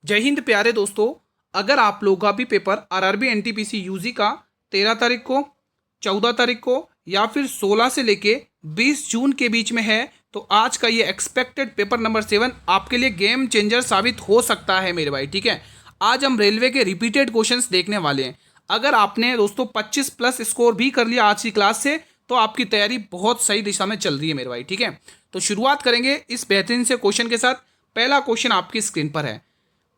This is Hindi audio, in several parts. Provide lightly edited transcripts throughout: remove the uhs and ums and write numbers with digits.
जय हिंद प्यारे दोस्तों। अगर आप लोगों का भी पेपर आरआरबी एनटीपीसी यूजी का 13 तारीख को, 14 तारीख को या फिर 16 से लेके 20 जून के बीच में है तो आज का ये एक्सपेक्टेड पेपर नंबर 7 आपके लिए गेम चेंजर साबित हो सकता है मेरे भाई। ठीक है, आज हम रेलवे के रिपीटेड क्वेश्चंस देखने वाले हैं। अगर आपने दोस्तों 25 प्लस स्कोर भी कर लिया आज की क्लास से तो आपकी तैयारी बहुत सही दिशा में चल रही है मेरे भाई। ठीक है, तो शुरुआत करेंगे इस बेहतरीन से क्वेश्चन के साथ। पहला क्वेश्चन आपकी स्क्रीन पर है।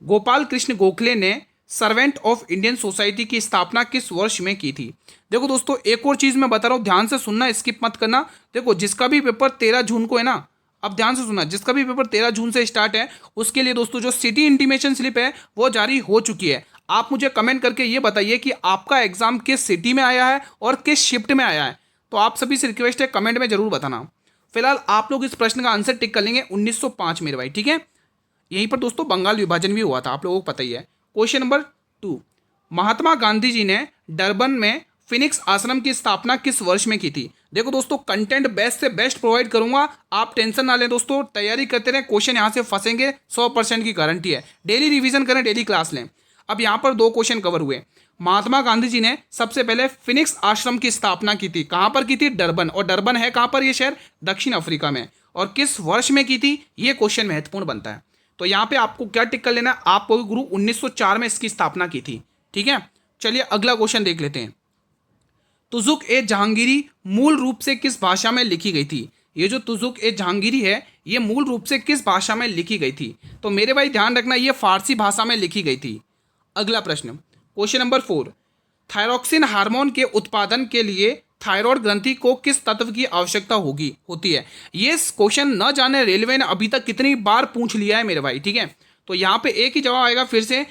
गोपाल कृष्ण गोखले ने सर्वेंट ऑफ इंडियन सोसाइटी की स्थापना किस वर्ष में की थी? देखो दोस्तों, एक और चीज मैं बता रहा हूँ, ध्यान से सुनना, स्किप मत करना। देखो, जिसका भी पेपर 13 जून को है ना, अब ध्यान से सुनना, जिसका भी पेपर 13 जून से स्टार्ट है उसके लिए दोस्तों जो सिटी इंटीमेशन स्लिप है वो जारी हो चुकी है। आप मुझे कमेंट करके ये बताइए कि आपका एग्जाम किस सिटी में आया है और किस शिफ्ट में आया है। तो आप सभी से रिक्वेस्ट है, कमेंट में जरूर बताना। फिलहाल आप लोग इस प्रश्न का आंसर टिक कर लेंगे 1905 मेरे भाई। ठीक है, यहीं पर दोस्तों बंगाल विभाजन भी हुआ था, आप लोगों को पता ही है। क्वेश्चन नंबर 2, महात्मा गांधी जी ने डरबन में फिनिक्स आश्रम की स्थापना किस वर्ष में की थी? देखो दोस्तों, कंटेंट बेस्ट से बेस्ट प्रोवाइड करूंगा, आप टेंशन ना लें दोस्तों, तैयारी करते रहें, क्वेश्चन यहाँ से फंसेंगे 100% की गारंटी है। डेली रिवीजन करें, डेली क्लास लें। अब यहाँ पर 2 क्वेश्चन कवर हुए। महात्मा गांधी जी ने सबसे पहले फिनिक्स आश्रम की स्थापना की थी, कहाँ पर की थी? डरबन। और डरबन है कहाँ पर ये शहर? दक्षिण अफ्रीका में। और किस वर्ष में की थी, ये क्वेश्चन महत्वपूर्ण बनता है। तो यहाँ पे आपको क्या टिक कर लेना है, आपको गुरु 1904 में इसकी स्थापना की थी। ठीक है, चलिए अगला क्वेश्चन देख लेते हैं। तुजुक ए जहांगीरी मूल रूप से किस भाषा में लिखी गई थी? ये जो तुजुक ए जहांगीरी है ये मूल रूप से किस भाषा में लिखी गई थी? तो मेरे भाई ध्यान रखना, ये फारसी भाषा में लिखी गई थी। अगला प्रश्न, क्वेश्चन नंबर 4, थायरोक्सिन हार्मोन के उत्पादन के लिए थायराइड ग्रंथि को किस तत्व की आवश्यकता होती है? ये क्वेश्चन न जाने रेलवे ने अभी तक कितनी बार पूछ लिया है मेरे भाई। ठीक है, तो यहाँ पे एक ही जवाब आएगा फिर से,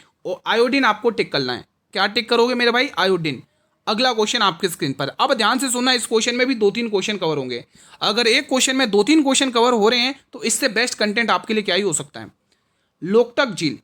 आयोडीन आपको टिक करना है। क्या टिक करोगे मेरे भाई? आयोडीन। अगला क्वेश्चन आपके स्क्रीन पर। अब ध्यान से सुनना, इस क्वेश्चन में भी 2-3 क्वेश्चन कवर होंगे। अगर एक क्वेश्चन में 2-3 क्वेश्चन कवर हो रहे हैं तो इससे बेस्ट कंटेंट आपके लिए क्या ही हो सकता है। लोकटक झील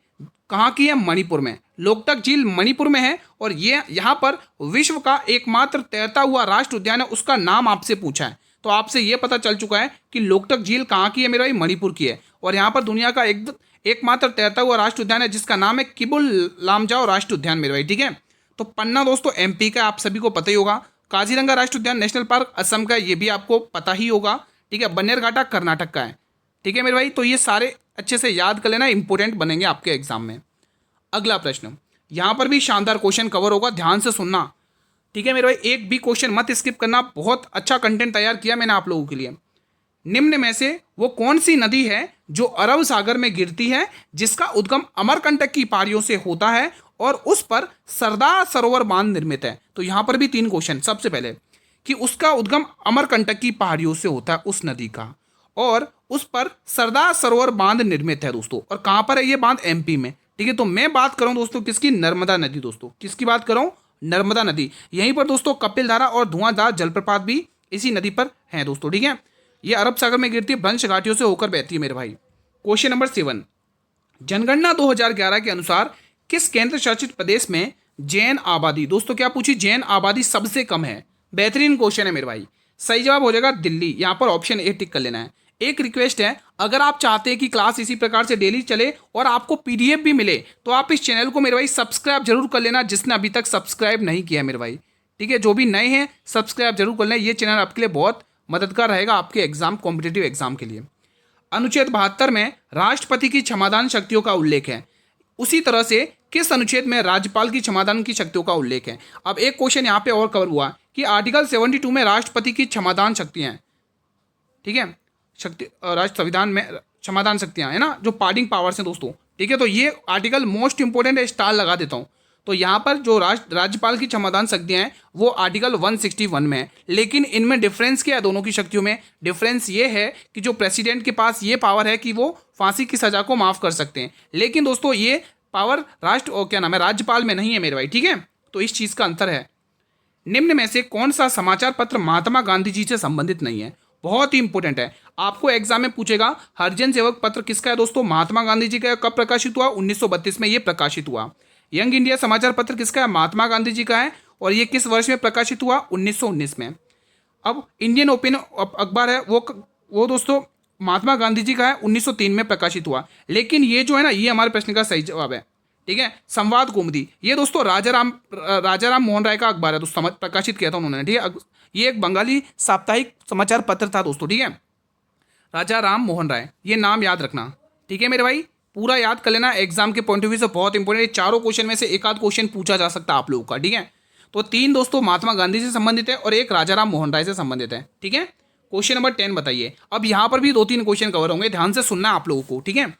कहाँ की है? मणिपुर में। लोकटक झील मणिपुर में है और ये यहाँ पर विश्व का एकमात्र तैरता हुआ राष्ट्र उद्यान है, उसका नाम आपसे पूछा है। तो आपसे ये पता चल चुका है कि लोकटक झील कहाँ की है मेरे भाई? मणिपुर की है। और यहाँ पर दुनिया का एकमात्र तैरता हुआ राष्ट्र उद्यान है जिसका नाम है किबुल लामजाओ राष्ट्र उद्यान मेरे भाई। ठीक है, तो पन्ना दोस्तों एमपी का, आप सभी को पता ही होगा। काजीरंगा राष्ट्र उद्यान नेशनल पार्क असम का, ये भी आपको पता ही होगा। ठीक है, बन्नेरघाटा कर्नाटक का है। ठीक है मेरे भाई, तो ये सारे अच्छे से याद कर लेना, इंपॉर्टेंट बनेंगे आपके एग्जाम में। अगला प्रश्न, यहां पर भी शानदार क्वेश्चन कवर होगा, ध्यान से सुनना। ठीक है मेरे भाई, एक भी क्वेश्चन मत स्किप करना, बहुत अच्छा कंटेंट तैयार किया मैंने आप लोगों के लिए। निम्न में से वो कौन सी नदी है जो अरब सागर में गिरती है, जिसका उद्गम अमरकंटक की पहाड़ियों से होता है और उस पर सरदार सरोवर बांध निर्मित है? तो यहां पर भी 3 क्वेश्चन। सबसे पहले कि उसका उद्गम अमरकंटक की पहाड़ियों से होता है, उस नदी का, और उस पर सरदार सरोवर बांध निर्मित है दोस्तों। और कहां पर है ये बांध? एमपी में। ठीक है, तो मैं बात कर रहा हूं दोस्तों किसकी? नर्मदा नदी दोस्तों। किसकी बात कर रहा हूं? नर्मदा नदी। यहीं पर दोस्तों कपिल धारा और धुआंधार जलप्रपात भी इसी नदी पर है दोस्तों। ठीक है, ये अरब सागर में गिरती है, भ्रंश घाटियों से होकर बहती है मेरे भाई। क्वेश्चन नंबर 7, जनगणना 2011 के अनुसार किस केंद्र शासित प्रदेश में जैन आबादी, दोस्तों क्या पूछी? जैन आबादी सबसे कम है। बेहतरीन क्वेश्चन है मेरे भाई। सही जवाब हो जाएगा दिल्ली। यहां पर ऑप्शन ए टिक कर लेना है। एक रिक्वेस्ट है, अगर आप चाहते हैं कि क्लास इसी प्रकार से डेली चले और आपको पीडीएफ भी मिले तो आप इस चैनल को मेरे भाई सब्सक्राइब जरूर कर लेना, जिसने अभी तक सब्सक्राइब नहीं किया है मेरे भाई। ठीक है, जो भी नए हैं सब्सक्राइब जरूर कर लें, ये चैनल आपके लिए बहुत मददगार रहेगा आपके एग्जाम, कॉम्पिटेटिव एग्जाम के लिए। अनुच्छेद 72 में राष्ट्रपति की क्षमादान शक्तियों का उल्लेख है, उसी तरह से किस अनुच्छेद में राज्यपाल की क्षमादान की शक्तियों का उल्लेख है? अब एक क्वेश्चन यहाँ पे और कवर हुआ कि आर्टिकल 72 में राष्ट्रपति की क्षमादान शक्तियां, ठीक है, शक्ति राष्ट्र संविधान में क्षमादान शक्तियां है ना, जो पार्डिंग पावर्स हैं दोस्तों। ठीक है, तो ये आर्टिकल मोस्ट इंपोर्टेंट है, स्टार लगा देता हूं। तो यहाँ पर जो राज्यपाल की क्षमादान शक्तियां हैं वो आर्टिकल 161 में है। लेकिन इनमें डिफरेंस क्या है? दोनों की शक्तियों में डिफरेंस ये है कि जो प्रेसिडेंट के पास ये पावर है कि वो फांसी की सजा को माफ कर सकते हैं, लेकिन दोस्तों ये पावर राज्यपाल में नहीं है मेरे भाई। ठीक है, तो इस चीज का अंतर है। निम्न में से कौन सा समाचार पत्र महात्मा गांधी जी से संबंधित नहीं है? बहुत ही इंपॉर्टेंट है, आपको एग्जाम में पूछेगा। हरिजन सेवक पत्र किसका है दोस्तों? महात्मा गांधी जी का। कब प्रकाशित हुआ? 1932 में ये प्रकाशित हुआ। यंग इंडिया समाचार पत्र किसका है? महात्मा गांधी जी का है। और ये किस वर्ष में प्रकाशित हुआ? 1919 में। अब इंडियन ओपिनियन अखबार है वो दोस्तों महात्मा गांधी जी का है 1903 में प्रकाशित हुआ। लेकिन ये जो है ना, ये हमारे प्रश्न का सही जवाब है। ठीक है, संवाद कौमुदी, ये दोस्तों राजा राम मोहन राय का अखबार है, तो प्रकाशित किया था उन्होंने। ठीक है, ये एक बंगाली साप्ताहिक समाचार पत्र था दोस्तों। ठीक है, राजा राम मोहन राय, ये नाम याद रखना। ठीक है मेरे भाई, पूरा याद कर लेना, एग्जाम के पॉइंट ऑफ व्यू से बहुत इंपॉर्टेंट है। चारों क्वेश्चन में से एक आध क्वेश्चन पूछा जा सकता है आप लोगों का। ठीक है, तो 3 दोस्तों महात्मा गांधी से संबंधित है और एक राजा राम मोहन राय से संबंधित है। ठीक है, क्वेश्चन नंबर 10 बताइए। अब यहाँ पर भी 2-3 क्वेश्चन कवर होंगे, ध्यान से सुनना आप लोगों को। ठीक है,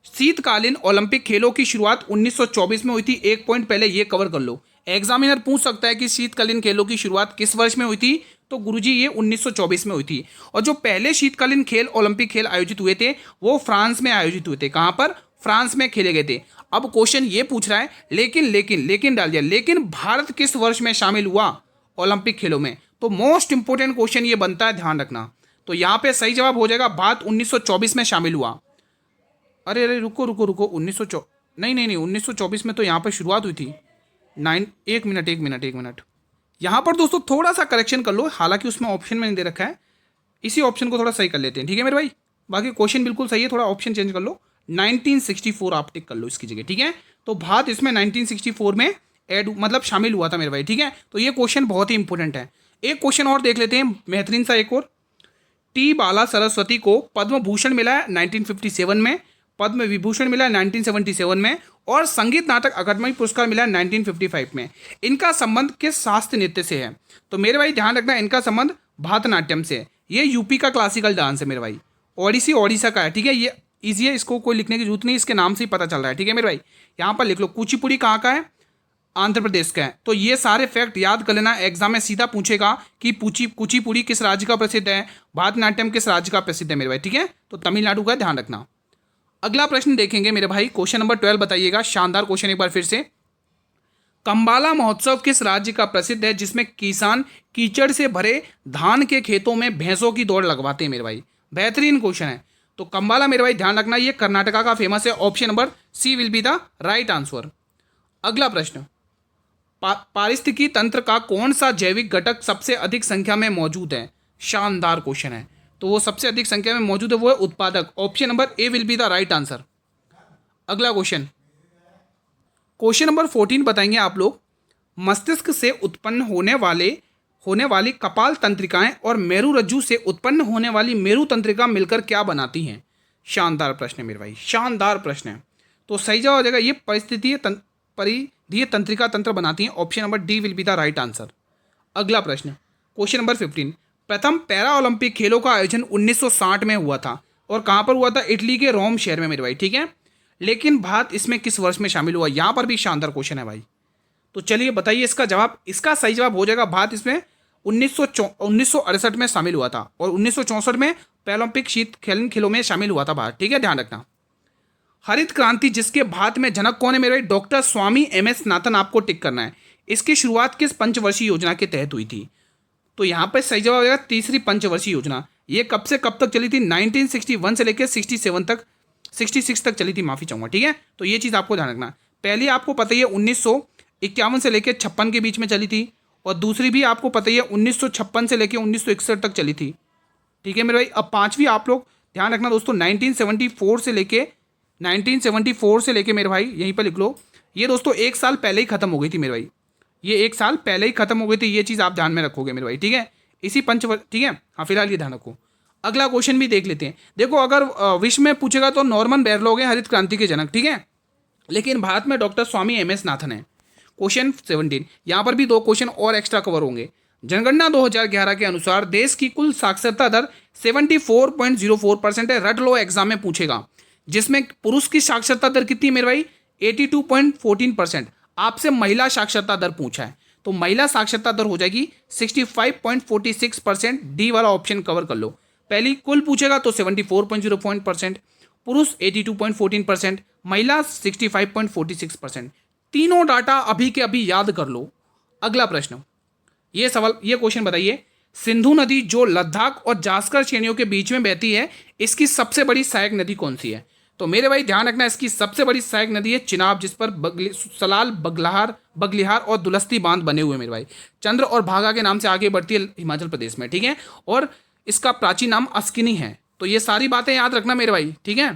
शीतकालीन ओलंपिक खेलों की शुरुआत 1924 में हुई थी। एक पॉइंट पहले ये कवर कर लो, एग्जामिनर पूछ सकता है कि शीतकालीन खेलों की शुरुआत किस वर्ष में हुई थी, तो गुरुजी ये 1924 में हुई थी। और जो पहले शीतकालीन खेल ओलंपिक खेल आयोजित हुए थे वो फ्रांस में आयोजित हुए थे। कहाँ पर? फ्रांस में खेले गए थे। अब क्वेश्चन ये पूछ रहा है लेकिन डाल दिया, लेकिन भारत किस वर्ष में शामिल हुआ ओलंपिक खेलों में, तो मोस्ट इंपोर्टेंट क्वेश्चन ये बनता है, ध्यान रखना। तो यहाँ पे सही जवाब हो जाएगा भारत 1924 में शामिल हुआ। अरे रुको 1924 में तो यहाँ पर शुरुआत हुई थी। एक मिनट यहाँ पर दोस्तों थोड़ा सा करेक्शन कर लो, हालांकि उसमें ऑप्शन में नहीं दे रखा है, इसी ऑप्शन को थोड़ा सही कर लेते हैं। ठीक है मेरे भाई, बाकी क्वेश्चन बिल्कुल सही है, थोड़ा ऑप्शन चेंज कर लो, 1964 आप टिक कर लो इसकी जगह। ठीक है, तो भारत इसमें 1964 में मतलब शामिल हुआ था मेरे भाई। ठीक है, तो ये क्वेश्चन बहुत ही इंपॉर्टेंट है। एक क्वेश्चन और देख लेते हैं, बेहतरीन सा एक और। टी बाला सरस्वती को पद्म भूषण मिला है 1957 में, पद्म विभूषण मिला है 1977 में, और संगीत नाटक अकादमी पुरस्कार मिला है 1955 में। इनका संबंध किस शास्त्रीय नृत्य से है? तो मेरे भाई ध्यान रखना, इनका संबंध भरतनाट्यम से है। ये यूपी का क्लासिकल डांस है मेरे भाई, ओडिशा का है। ठीक है, ये ईजी है, इसको कोई लिखने की जरूरत नहीं, इसके नाम से ही पता चल रहा है। ठीक है मेरे भाई, यहाँ पर लिख लो। कुचिपुड़ी कहाँ का है? आंध्र प्रदेश का है। तो ये सारे फैक्ट याद कर लेना, एग्जाम में सीधा पूछेगा कि कुचिपुड़ी किस राज्य का प्रसिद्ध है, भरतनाट्यम किस राज्य का प्रसिद्ध है मेरे भाई। ठीक है, तो तमिलनाडु का, ध्यान रखना। अगला प्रश्न देखेंगे मेरे भाई, क्वेश्चन नंबर 12 बताइएगा, शानदार क्वेश्चन एक बार फिर से। कंबाला महोत्सव किस राज्य का प्रसिद्ध है जिसमें किसान कीचड़ से भरे धान के खेतों में भैंसों की दौड़ लगवाते हैं मेरे भाई? बेहतरीन क्वेश्चन है। तो कंबाला मेरे भाई ध्यान रखना, ये कर्नाटका का फेमस है। Option number C will be the right answer. अगला प्रश्न, पारिस्थितिकी तंत्र का कौन सा जैविक घटक सबसे अधिक संख्या में मौजूद है? शानदार क्वेश्चन है। तो वो सबसे अधिक संख्या में मौजूद है, वो है उत्पादक। Option number A will be the right answer. अगला क्वेश्चन, क्वेश्चन नंबर 14 बताएंगे आप लोग। मस्तिष्क से उत्पन्न होने वाली कपाल तंत्रिकाएं और मेरु रज्जु से उत्पन्न होने वाली मेरु तंत्रिका मिलकर क्या बनाती हैं? शानदार प्रश्न है मेरे भाई, शानदार प्रश्न है। तो सही जवाब हो जाएगा ये परिधीय तंत्रिका तंत्र बनाती हैं। Option number D will be the right answer. अगला प्रश्न, क्वेश्चन नंबर 15, प्रथम पैरा ओलंपिक खेलों का आयोजन 1960 में हुआ था और कहाँ पर हुआ था? इटली के रोम शहर में मेरे भाई। ठीक है, लेकिन भारत इसमें किस वर्ष में शामिल हुआ? यहाँ पर भी शानदार क्वेश्चन है भाई। तो चलिए बताइए इसका जवाब। इसका सही जवाब हो जाएगा भारत इसमें 1968 में शामिल हुआ था और 1964 में पैरालंपिक शीतकालीन खेलों में शामिल हुआ था भारत। ठीक है, ध्यान रखना। हरित क्रांति जिसके भारत में जनक कौन है मेरे भाई? डॉक्टर स्वामी MS नाथन, आपको टिक करना है। इसकी शुरुआत किस पंचवर्षीय योजना के तहत हुई थी? तो यहाँ पर सही जवाब हो जाएगा तीसरी पंचवर्षीय योजना। ये कब से कब तक चली थी? 1961 से लेकर 66 तक चली थी, माफी चाहूंगा। ठीक है, तो ये चीज़ आपको ध्यान रखना। पहली आपको पता ही है 1951 से लेकर 56 के बीच में चली थी, और दूसरी भी आपको पता ही है 1956 से लेकर 1961 तक चली थी। ठीक है मेरे भाई। अब पांचवी आप लोग ध्यान रखना दोस्तों, 1974 से लेके मेरे भाई यहीं पर लिख लो। ये दोस्तों एक साल पहले ही खत्म हो गई थी मेरे भाई, ये एक साल पहले ही खत्म हो गई थी। ये चीज़ आप ध्यान में रखोगे मेरे भाई। ठीक है, इसी ठीक है, हाँ फिलहाल ये ध्यान रखो। अगला क्वेश्चन भी देख लेते हैं। देखो, अगर विश्व में पूछेगा तो नॉर्मन बोरलॉग है हरित क्रांति के जनक। ठीक है, लेकिन भारत में डॉक्टर स्वामी MS नाथन है। क्वेश्चन 17, यहाँ पर भी 2 क्वेश्चन और एक्स्ट्रा कवर होंगे। जनगणना 2011 के अनुसार देश की कुल साक्षरता दर 74.04% है। रट लो, एग्जाम में पूछेगा। जिसमें पुरुष की साक्षरता दर कितनी मेरे भाई? 82.14%। आपसे महिला साक्षरता दर पूछा है, तो महिला साक्षरता दर हो जाएगी 65.46%। डी वाला ऑप्शन कवर कर लो। पहली कुल पूछेगा तो 74.04%, पुरुष 82.14%, महिला 65.46%। तीनों डाटा अभी के अभी याद कर लो। अगला प्रश्न, ये क्वेश्चन बताइए। सिंधु नदी जो लद्दाख और जास्कर श्रेणियों के बीच में बहती है, इसकी सबसे बड़ी सहायक नदी कौन सी है? तो मेरे भाई ध्यान रखना, इसकी सबसे बड़ी सहायक नदी है चिनाब, जिस पर सलाल, बगलिहार और दुलस्ती बांध बने हुए मेरे भाई। चंद्र और भागा के नाम से आगे बढ़ती है हिमाचल प्रदेश में। ठीक है, और इसका प्राचीन नाम अस्किनी है। तो ये सारी बातें याद रखना मेरे भाई, ठीक है।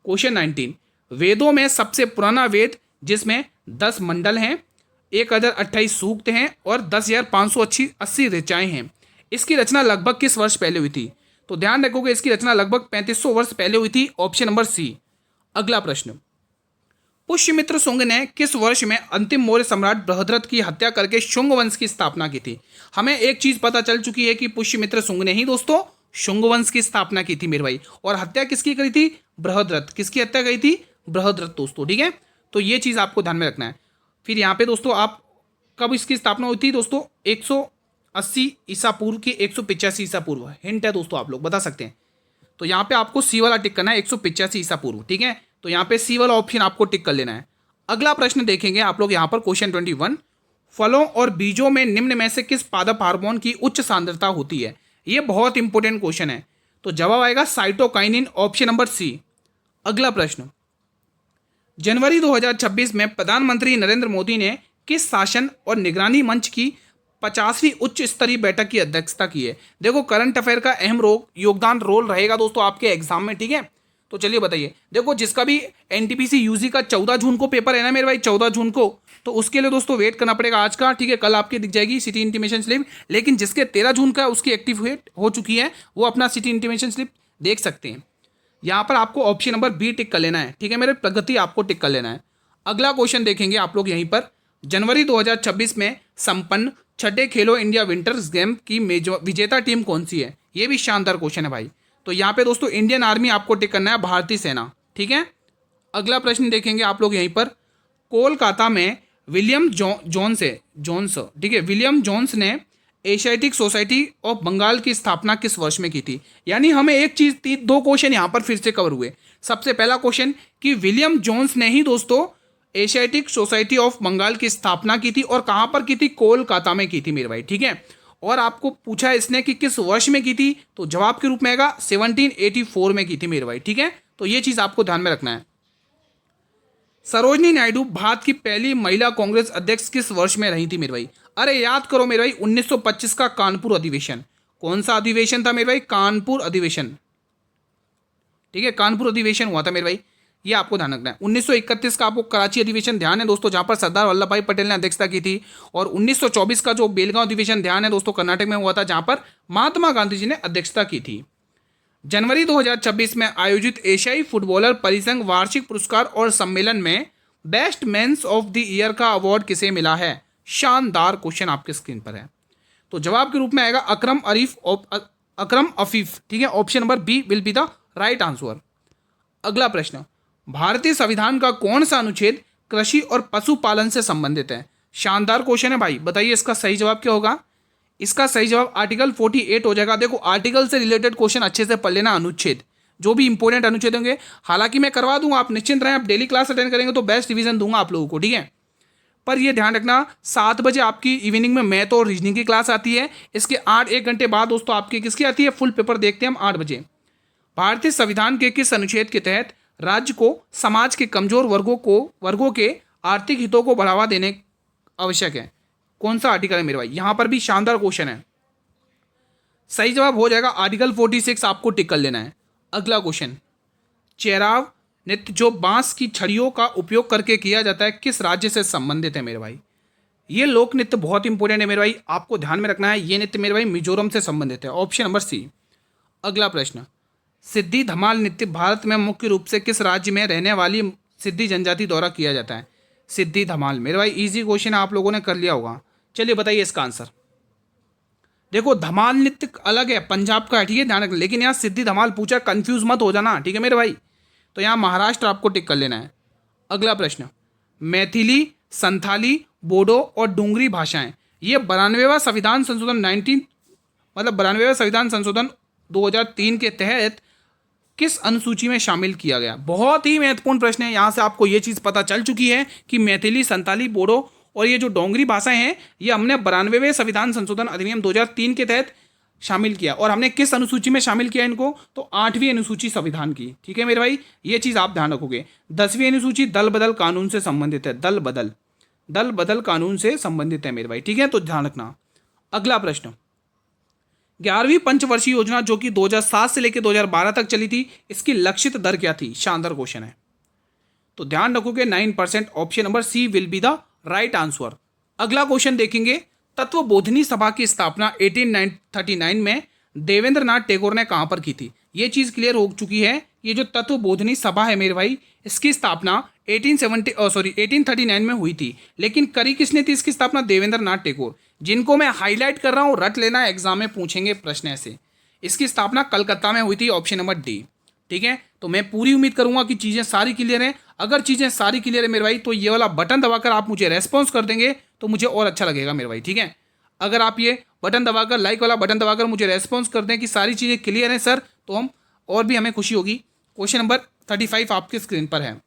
क्वेश्चन 19, वेदों में सबसे पुराना वेद जिसमें 10 मंडल हैं, 1028 सूक्त हैं और 10,580 ऋचाएं हैं, इसकी रचना लगभग किस वर्ष पहले हुई थी? तो ध्यान रखोगे इसकी रचना लगभग 3500 वर्ष पहले हुई थी, ऑप्शन नंबर सी। अगला प्रश्न, पुष्यमित्र शुंग ने किस वर्ष में अंतिम मौर्य सम्राट बृहद्रथ की हत्या करके शुंग वंश की स्थापना की थी? हमें एक चीज पता चल चुकी है कि पुष्यमित्र शुंग ने ही दोस्तों शुंग वंश की स्थापना की थी मेरे भाई। और हत्या किसकी करी थी? बृहद्रथ। किसकी हत्या करी थी? बृहद्रथ दोस्तों, ठीक है। तो ये चीज आपको ध्यान में रखना है। फिर यहाँ पे दोस्तों आप कब इसकी स्थापना हुई थी दोस्तों? 180 ईसा पूर्व की 185 ईसा पूर्व। हिंट है दोस्तों, आप लोग बता सकते हैं। तो यहाँ पे आपको सी वाला टिक करना है, 185 ईसा पूर्व, ठीक है। तो यहाँ पे सी वाला ऑप्शन आपको टिक कर लेना है। अगला प्रश्न देखेंगे आप लोग यहाँ पर, क्वेश्चन 21, फलों और बीजों में निम्न में से किस पादप हार्मोन की उच्च सांद्रता होती है? ये बहुत इंपॉर्टेंट क्वेश्चन है। तो जवाब आएगा साइटोकाइनिन, ऑप्शन नंबर सी। अगला प्रश्न, जनवरी 2026 में प्रधानमंत्री नरेंद्र मोदी ने किस शासन और निगरानी मंच की 50वीं उच्च स्तरीय बैठक की अध्यक्षता की है? देखो करंट अफेयर का अहम योगदान रोल रहेगा दोस्तों आपके एग्जाम में, ठीक है। तो चलिए बताइए, देखो जिसका भी एनटीपीसी यूजी का 14 जून को पेपर है ना मेरे भाई, 14 जून को, तो उसके लिए दोस्तों वेट करना पड़ेगा आज का, ठीक है। कल आपकी दिख जाएगी सिटी इंटीमेशन स्लिप, लेकिन जिसके 13 जून का उसकी एक्टिवेट हो चुकी है वो अपना सिटी इंटीमेशन स्लिप देख सकते हैं। यहाँ पर आपको ऑप्शन नंबर बी टिक कर लेना है, ठीक है मेरे, प्रगति आपको टिक कर लेना है। अगला क्वेश्चन देखेंगे आप लोग यहीं पर, जनवरी 2026 में संपन्न छठे खेलो इंडिया विंटर्स गेम की विजेता टीम कौन सी है? ये भी शानदार क्वेश्चन है भाई। तो यहाँ पे दोस्तों इंडियन आर्मी आपको टिक करना है, भारतीय सेना, ठीक है। अगला प्रश्न देखेंगे आप लोग यहीं पर, कोलकाता में विलियम जोन्स, ठीक है, विलियम जोन्स ने एशियाटिक सोसाइटी ऑफ बंगाल की स्थापना किस वर्ष में की थी? यानी हमें एक चीज, 2 क्वेश्चन यहाँ पर फिर से कवर हुए। सबसे पहला क्वेश्चन कि विलियम जोन्स ने ही दोस्तों एशियाटिक सोसाइटी ऑफ बंगाल की स्थापना की थी, और कहाँ पर की थी? कोलकाता में की थी मेरे भाई, ठीक है। और आपको पूछा इसने कि किस वर्ष में की थी, तो जवाब के रूप में आएगा 1784 में की थी मेरे भाई, ठीक है। तो ये चीज आपको ध्यान में रखना है। सरोजनी नायडू भारत की पहली महिला कांग्रेस अध्यक्ष किस वर्ष में रही थी मेरे भाई? अरे याद करो मेरे भाई, 1925 का कानपुर अधिवेशन। कौन सा अधिवेशन था मेरे भाई? कानपुर अधिवेशन, ठीक है, कानपुर अधिवेशन हुआ था मेरे भाई, ये आपको ध्यान रखना है। 1931 का आपको कराची अधिवेशन ध्यान है दोस्तों, जहां पर सरदार वल्लभ भाई पटेल ने अध्यक्षता की थी। और 1924 का जो बेलगांव अधिवेशन ध्यान है दोस्तों, कर्नाटक में हुआ था, जहां पर महात्मा गांधी जी ने अध्यक्षता की थी। जनवरी 2026 में आयोजित एशियाई फुटबॉलर परिसंघ वार्षिक पुरस्कार और सम्मेलन में best mains of the year का अवार्ड किसे मिला है? शानदार क्वेश्चन आपके स्क्रीन पर है। तो जवाब के रूप में आएगा अकरम अफीफ, ठीक है। Option number B will be the right answer. अगला प्रश्न, भारतीय संविधान का कौन सा अनुच्छेद कृषि और पशुपालन से संबंधित है? शानदार क्वेश्चन है भाई, बताइए इसका सही जवाब क्या होगा? इसका सही जवाब आर्टिकल 48 हो जाएगा। देखो आर्टिकल से रिलेटेड क्वेश्चन अच्छे से पढ़ लेना, अनुच्छेद, जो भी इंपॉर्टेंट अनुच्छेद होंगे। हालांकि मैं करवा दूंगा, आप निश्चिंत रहें, आप डेली क्लास अटेंड करेंगे तो बेस्ट रिवीजन दूंगा आप लोगों को, ठीक है। पर ये ध्यान रखना, 7 बजे आपकी इवनिंग में मैथ और रीजनिंग की क्लास आती है। इसके 1 घंटे बाद दोस्तों आपकी किसकी आती है? फुल पेपर देखते हैं हम 8 बजे। भारतीय संविधान के किस अनुच्छेद के तहत राज्य को समाज के कमजोर वर्गों के आर्थिक हितों को बढ़ावा देने आवश्यक है? कौन सा आर्टिकल है मेरे भाई? यहां पर भी शानदार क्वेश्चन है। सही जवाब हो जाएगा आर्टिकल 46, आपको टिक कर लेना है। अगला क्वेश्चन, चेराव नृत्य जो बांस की छड़ियों का उपयोग करके किया जाता है किस राज्य से संबंधित है मेरे भाई? ये लोक नृत्य बहुत इंपॉर्टेंट है मेरे भाई, आपको ध्यान में रखना है। ये नृत्य मेरे भाई मिजोरम से संबंधित है, ऑप्शन नंबर सी। अगला प्रश्न, सिद्धि धमाल नृत्य भारत में मुख्य रूप से किस राज्य में रहने वाली सिद्धि जनजाति द्वारा किया जाता है? सिद्धि धमाल मेरे भाई इजी क्वेश्चन आप लोगों ने कर लिया होगा। चलिए बताइए इसका आंसर। देखो धमाल नृत्य अलग है, पंजाब का है, ठीक है, ध्यान रखना। लेकिन यहाँ सिद्धि धमाल पूछा, कंफ्यूज मत हो जाना, ठीक है मेरे भाई। तो यहाँ महाराष्ट्र आपको टिक कर लेना है। अगला प्रश्न, मैथिली, संथाली, बोडो और डोंगरी भाषाएं ये 92वां संविधान संशोधन 92वां संविधान संशोधन 2003 के तहत किस अनुसूची में शामिल किया गया? बहुत ही महत्वपूर्ण प्रश्न है। यहाँ से आपको ये चीज़ पता चल चुकी है कि मैथिली, संताली, बोडो और ये जो डोंगरी भाषाएं हैं ये हमने 92वें संविधान संशोधन अधिनियम 2003 के तहत शामिल किया। और हमने किस अनुसूची में शामिल किया इनको? तो 8वीं अनुसूची संविधान की, ठीक है मेरे भाई, ये चीज़ आप ध्यान रखोगे। 10वीं अनुसूची दल बदल कानून से संबंधित है, दल बदल कानून से संबंधित है मेरे भाई, ठीक है, तो ध्यान रखना। अगला प्रश्न, 11वीं पंचवर्षीय योजना जो कि 2007 से लेकर 2012 तक चली थी, इसकी लक्षित दर क्या थी? शानदार क्वेश्चन है। तो ध्यान रखोगे 9%, option number C will be the right answer. अगला क्वेश्चन देखेंगे, तत्वबोधिनी सभा की स्थापना 1839 में देवेंद्र नाथ टैगोर ने कहां पर की थी? ये चीज क्लियर हो चुकी है। ये जो तत्वबोधिनी सभा है मेरे भाई, इसकी स्थापना 1839 में हुई थी, लेकिन करी किसने थी इसकी स्थापना? देवेंद्र नाथ टैगोर, जिनको मैं हाईलाइट कर रहा हूं, रट लेना, एग्जाम में पूछेंगे प्रश्न ऐसे। इसकी स्थापना कलकत्ता में हुई थी, ऑप्शन नंबर डी। ठीक है, तो मैं पूरी उम्मीद करूंगा कि चीजें सारी क्लियर हैं। अगर चीजें सारी क्लियर है मेरे भाई, तो ये वाला बटन दबाकर आप मुझे रेस्पॉन्स कर देंगे तो मुझे और अच्छा लगेगा मेरे भाई। ठीक है, अगर आप ये बटन दबाकर, लाइक वाला बटन दबाकर मुझे रेस्पॉन्स कर दें कि सारी चीजें क्लियर हैं सर, तो हम और भी हमें खुशी होगी। क्वेश्चन नंबर 35 आपके स्क्रीन पर है।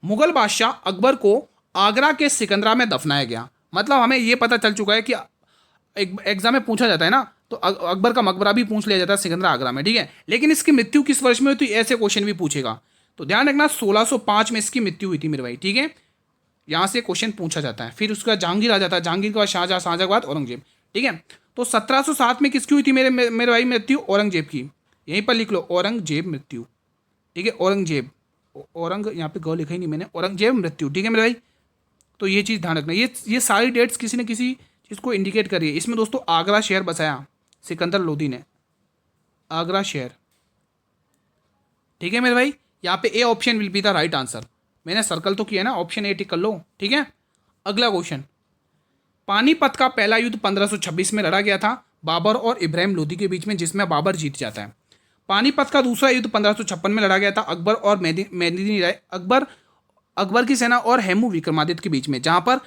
मुगल बादशाह अकबर को आगरा के सिकंदरा में दफनाया गया। मतलब हमें यह पता चल चुका है कि एग्जाम में पूछा जाता है ना, तो अकबर का मकबरा भी पूछ लिया जाता है सिकंदरा आगरा में। ठीक है, लेकिन इसकी मृत्यु किस वर्ष में हुई? तो ऐसे क्वेश्चन भी पूछेगा, तो ध्यान रखना 1605 में इसकी मृत्यु हुई थी मेरे भाई। ठीक है, यहां से क्वेश्चन पूछा जाता है। फिर उसके बाद जहांगीर आ जाता है, जहांगीर के बाद शाहजहां, शाहजहां के बाद औरंगजेब। ठीक है, तो 1707 में किसकी हुई थी मेरे भाई मृत्यु? औरंगजेब की। यहीं पर लिख लो, औरंगजेब मृत्यु। ठीक है, औरंगजेब, औरंग यहाँ पे ग लिखा ही नहीं मैंने, औरंगजेब मृत्यु। ठीक है मेरे भाई, तो ये चीज़ ध्यान रखना। ये सारी डेट्स किसी न किसी चीज़ को इंडिकेट करिए। इसमें दोस्तों आगरा शहर बसाया सिकंदर लोदी ने, आगरा शहर। ठीक है मेरे भाई, यहाँ पे A option will be the right answer. मैंने सर्कल तो किया ना, ऑप्शन ए टिक कर लो। ठीक है, अगला क्वेश्चन, पानीपत का पहला युद्ध 1526 में लड़ा गया था बाबर और इब्राहिम लोदी के बीच में, जिसमें बाबर जीत जाता है। पानीपत का दूसरा युद्ध 1556 में लड़ा गया था अकबर और मेदिनी राय, अकबर की सेना और हेमू विक्रमादित्य के बीच में, जहां पर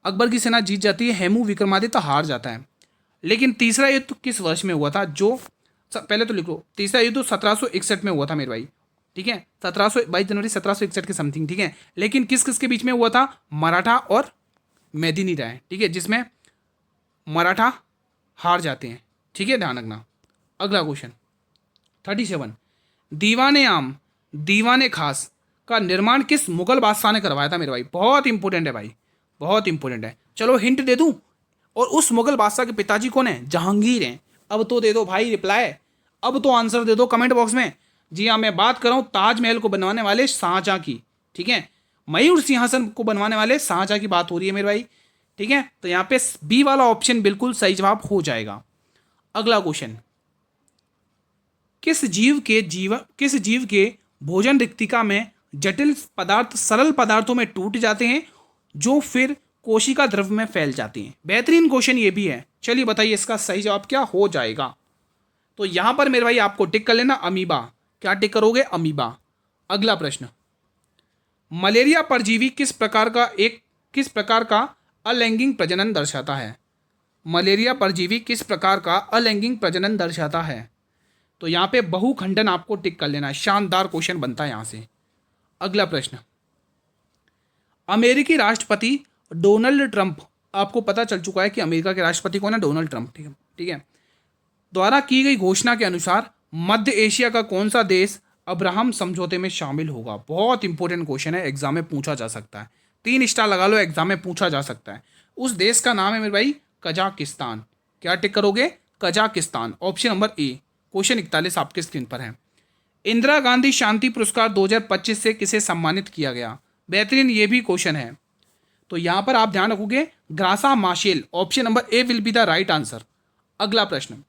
अकबर की सेना जीत जाती है, हेमू विक्रमादित्य हार जाता है। लेकिन तीसरा युद्ध किस वर्ष में हुआ था? जो पहले तो लिखो, तीसरा युद्ध 1761 में हुआ था मेरे भाई। ठीक है, 22 जनवरी 1761 के समथिंग। ठीक है, लेकिन किस किस के बीच में हुआ था? मराठा और मेदिनी राय। ठीक है, जिसमें मराठा हार जाते हैं। ठीक है, ध्यान रखना। अगला क्वेश्चन 37, दीवाने आम दीवाने खास का निर्माण किस मुगल बादशाह ने करवाया था मेरे भाई? बहुत इंपॉर्टेंट है भाई, बहुत इंपॉर्टेंट है। चलो हिंट दे दूं, और उस मुगल बादशाह के पिताजी कौन है? जहांगीर हैं। अब तो दे दो भाई रिप्लाई, अब तो आंसर दे दो कमेंट बॉक्स में। जी हाँ, मैं बात कर रहा हूं ताजमहल को बनवाने वाले शाहजहां की। ठीक है, मयूर सिंहासन को बनवाने वाले शाहजहां की बात हो रही है मेरे भाई। ठीक है, तो यहाँ पे बी वाला ऑप्शन बिल्कुल सही जवाब हो जाएगा। अगला क्वेश्चन, किस जीव के भोजन रिक्तिका में जटिल पदार्थ सरल पदार्थों में टूट जाते हैं, जो फिर कोशिका द्रव में फैल जाते हैं? बेहतरीन क्वेश्चन ये भी है। चलिए बताइए इसका सही जवाब क्या हो जाएगा। तो यहां पर मेरे भाई आपको टिक कर लेना, अमीबा। क्या टिक करोगे? अमीबा। अगला प्रश्न, मलेरिया परजीवी किस प्रकार का अलैंगिक प्रजनन दर्शाता है? मलेरिया परजीवी किस प्रकार का अलैंगिक प्रजनन दर्शाता है? तो यहां पे बहुखंडन आपको टिक कर लेना है। शानदार क्वेश्चन बनता है यहां से। अगला प्रश्न, अमेरिकी राष्ट्रपति डोनाल्ड ट्रंप, आपको पता चल चुका है कि अमेरिका के राष्ट्रपति कौन है? Donald Trump. ठीक है, द्वारा की गई घोषणा के अनुसार मध्य एशिया का कौन सा देश अब्राहम समझौते में शामिल होगा? बहुत इंपॉर्टेंट क्वेश्चन है, एग्जाम में पूछा जा सकता है। 3 स्टार लगा लो, एग्जाम में पूछा जा सकता है। उस देश का नाम है मेरे भाई कजाकिस्तान। क्या टिक करोगे? कजाकिस्तान, ऑप्शन नंबर ए। क्वेश्चन 41 आपके स्क्रीन पर है। इंदिरा गांधी शांति पुरस्कार 2025 से किसे सम्मानित किया गया? बेहतरीन ये भी क्वेश्चन है। तो यहां पर आप ध्यान रखोगे Graça Machel, option number A will be the right answer. अगला प्रश्न,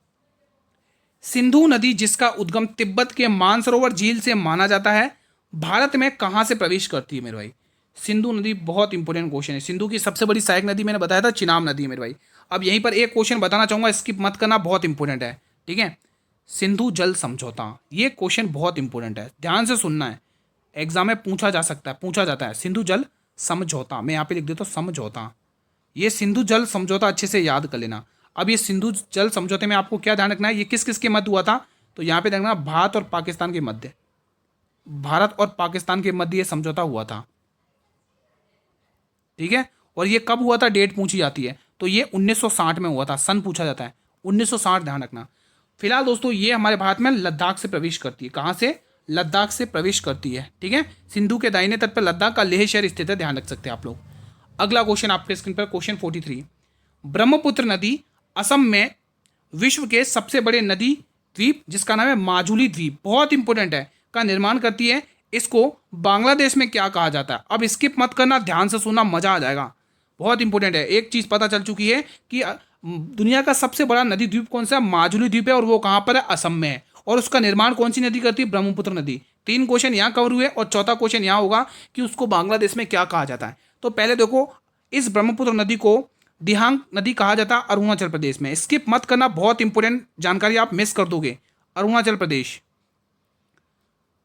सिंधु नदी जिसका उद्गम तिब्बत के मानसरोवर झील से माना जाता है, भारत में कहां से प्रवेश करती है मेरे भाई? सिंधु नदी बहुत इंपॉर्टेंट क्वेश्चन है। सिंधु की सबसे बड़ी सहायक नदी मैंने बताया था चिनाब नदी मेरे भाई। अब यहीं पर एक क्वेश्चन बताना चाहूंगा, स्किप मत करना, बहुत इंपॉर्टेंट है। ठीक है, सिंधु जल समझौता, ये क्वेश्चन बहुत इंपॉर्टेंट है, ध्यान से सुनना है, एग्जाम में पूछा जाता है। सिंधु जल समझौता, मैं यहाँ पे लिख देता हूँ समझौता। ये सिंधु जल समझौता अच्छे से याद कर लेना। अब ये सिंधु जल समझौते में आपको क्या ध्यान रखना है, ये किस किस के मध्य हुआ था? तो यहाँ पे देखना भारत और पाकिस्तान के मध्य, भारत और पाकिस्तान के मध्य ये समझौता हुआ था। ठीक है, और ये कब हुआ था? डेट पूछी जाती है, तो ये 1960 में हुआ था, सन पूछा जाता है 1960, ध्यान रखना। फिलहाल दोस्तों ये हमारे भारत में लद्दाख से प्रवेश करती है। कहाँ से? लद्दाख से प्रवेश करती है। ठीक है, सिंधु के दाहिने तट पर लद्दाख का लेह शहर स्थित है, ध्यान रख सकते हैं आप लोग। अगला क्वेश्चन आपके स्क्रीन पर, क्वेश्चन 43, ब्रह्मपुत्र नदी असम में विश्व के सबसे बड़े नदी द्वीप जिसका नाम है माजुली द्वीप, बहुत इंपॉर्टेंट है, का निर्माण करती है। इसको बांग्लादेश में क्या कहा जाता है? अब स्किप मत करना, ध्यान से सुनना, मजा आ जाएगा, बहुत इंपॉर्टेंट है। एक चीज पता चल चुकी है कि दुनिया का सबसे बड़ा नदी द्वीप कौन सा है? माजुली द्वीप है, और वो कहाँ पर है? असम में है। और उसका निर्माण कौन सी नदी करती है? ब्रह्मपुत्र नदी। 3 क्वेश्चन यहाँ कवर हुए, और चौथा क्वेश्चन यहाँ होगा कि उसको बांग्लादेश में क्या कहा जाता है। तो पहले देखो, इस ब्रह्मपुत्र नदी को दिहांग नदी कहा जाता है अरुणाचल प्रदेश में। स्किप मत करना, बहुत इंपॉर्टेंट जानकारी आप मिस कर दोगे। अरुणाचल प्रदेश,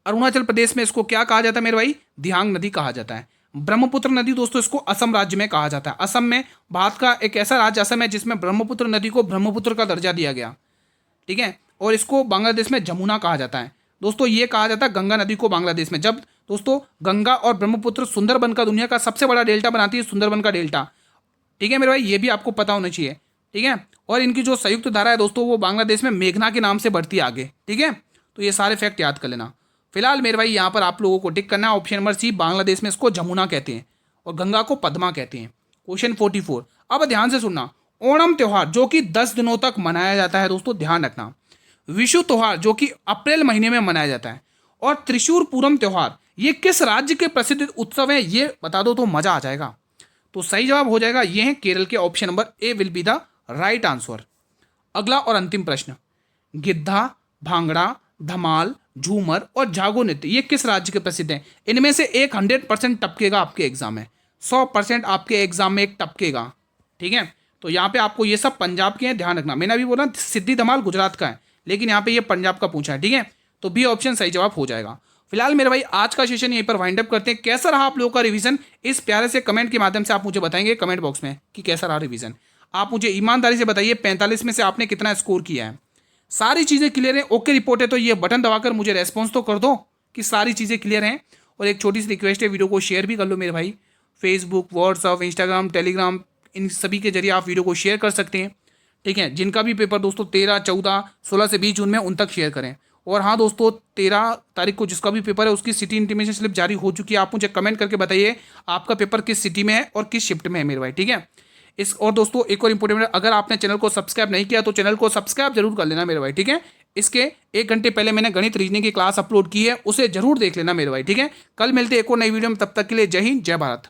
अरुणाचल प्रदेश में इसको क्या कहा जाता है मेरे भाई? दिहांग नदी कहा जाता है। ब्रह्मपुत्र नदी दोस्तों इसको असम राज्य में कहा जाता है। असम में, भारत का एक ऐसा राज्य असम है जिसमें ब्रह्मपुत्र नदी को ब्रह्मपुत्र का दर्जा दिया गया, ठीक है। और इसको बांग्लादेश में जमुना कहा जाता है। दोस्तों ये कहा जाता है गंगा नदी को बांग्लादेश में। जब दोस्तों गंगा और ब्रह्मपुत्र सुंदरबन का, दुनिया का सबसे बड़ा डेल्टा बनाती है, सुंदरबन का डेल्टा, ठीक है मेरे भाई, ये भी आपको पता होना चाहिए, ठीक है। और इनकी जो संयुक्त धारा है दोस्तों, वो बांग्लादेश में मेघना के नाम से बढ़ती है आगे, ठीक है। तो ये सारे फैक्ट याद कर लेना। फिलहाल मेरे भाई यहाँ पर आप लोगों को टिक करना है ऑप्शन नंबर सी, बांग्लादेश में इसको जमुना कहते हैं और गंगा को पद्मा कहते हैं। क्वेश्चन 44, अब ध्यान से सुनना। ओणम त्योहार जो कि 10 दिनों तक मनाया जाता है दोस्तों, ध्यान रखना। विशु त्योहार जो कि अप्रैल महीने में मनाया जाता है, और त्रिशूर पूरम त्योहार ये किस राज्य के प्रसिद्ध उत्सव है? ये बता दो तो मजा आ जाएगा। तो सही जवाब हो जाएगा ये है केरल के। Option number A will be the right answer. अगला और अंतिम प्रश्न, गिद्धा, भांगड़ा, धमाल, झूमर और जागो नृत्य ये किस राज्य के प्रसिद्ध हैं? इनमें से एक 100% टपकेगा आपके एग्जाम में, 100% आपके एग्जाम में एक टपकेगा, ठीक है। तो यहाँ पे आपको ये सब पंजाब के हैं, ध्यान रखना। मैंने अभी बोला सिद्धि धमाल गुजरात का है, लेकिन यहाँ पे ये पंजाब का पूछा है, ठीक है। तो बी ऑप्शन सही जवाब हो जाएगा। फिलहाल मेरे भाई आज का सेशन यहीं पर वाइंड अप करते हैं। कैसा रहा आप लोगों का रिवीजन? इस प्यारे से कमेंट के माध्यम से आप मुझे बताएंगे कमेंट बॉक्स में कि कैसा रहा रिवीजन। आप मुझे ईमानदारी से बताइए 45 में से आपने कितना स्कोर किया है। सारी चीज़ें क्लियर है, ओके रिपोर्ट है, तो ये बटन दबाकर मुझे रेस्पॉन्स तो कर दो कि सारी चीज़ें क्लियर हैं। और एक छोटी सी रिक्वेस्ट है, वीडियो को शेयर भी कर लो मेरे भाई। फेसबुक, व्हाट्सअप, इंस्टाग्राम, टेलीग्राम, इन सभी के जरिए आप वीडियो को शेयर कर सकते हैं, ठीक है। जिनका भी पेपर दोस्तों 13, 14, 16 से 20 जून में, उन तक शेयर करें। और हाँ दोस्तों, 13 तारीख को जिसका भी पेपर है उसकी सिटी इंटीमेशन स्लिप जारी हो चुकी है। आप मुझे कमेंट करके बताइए आपका पेपर किस सिटी में है और किस शिफ्ट में है मेरे भाई, ठीक है। और दोस्तों एक और इंपॉर्टेंट, अगर आपने चैनल को सब्सक्राइब नहीं किया तो चैनल को सब्सक्राइब जरूर कर लेना मेरे भाई, ठीक है। इसके 1 घंटे पहले मैंने गणित रीजनिंग की क्लास अपलोड की है, उसे जरूर देख लेना मेरे भाई, ठीक है। कल मिलते हैं एक और नई वीडियो में, तब तक के लिए जय हिंद, जय भारत।